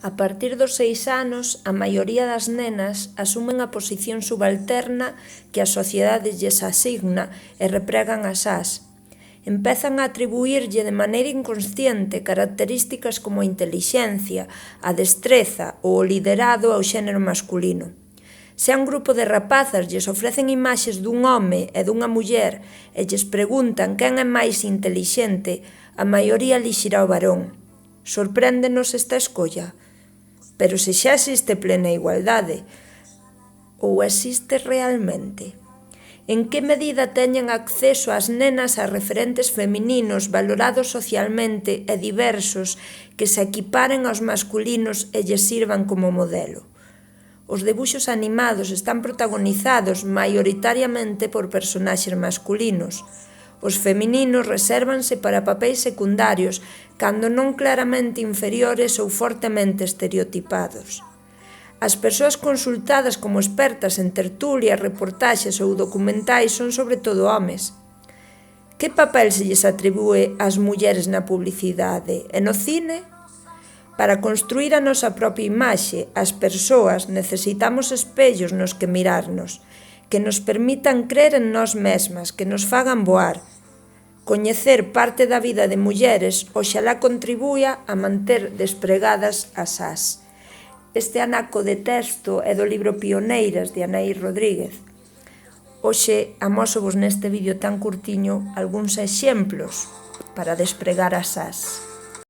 A partir dos 6 anos, a maioría das nenas asumen a posición subalterna que a sociedade lles asigna e repregan as ás. Empezan a atribuírlle de maneira inconsciente características como a intelixencia, a destreza ou o liderado ao xénero masculino. Se a un grupo de rapazas lles ofrecen imaxes dun home e dunha muller e lles preguntan quen é máis intelixente, a maioría elixirá o varón. Sorpréndenos esta escolla? Pero se xa existe plena igualdade, ou existe realmente? En que medida teñen acceso as nenas a referentes femininos valorados socialmente e diversos que se equiparen aos masculinos e lles sirvan como modelo? Os debuxos animados están protagonizados maioritariamente por personaxes masculinos. Os femininos resérvanse para papéis secundarios, cando non claramente inferiores ou fortemente estereotipados. As persoas consultadas como expertas en tertulias, reportaxes ou documentais son sobre todo homes. Que papel se lles atribúe ás mulleres na publicidade e no cine? Para construir a nosa propia imaxe, as persoas necesitamos espellos nos que mirarnos, que nos permitan crer en nós mesmas, que nos fagan voar. Coñecer parte da vida de mulleres oxalá contribúa a manter despregadas as ás. Este anaco de texto é do libro Pioneiras, de Anaís Rodríguez. Hoxe amósovos neste vídeo tan curtiño algúns exemplos para despregar as ás.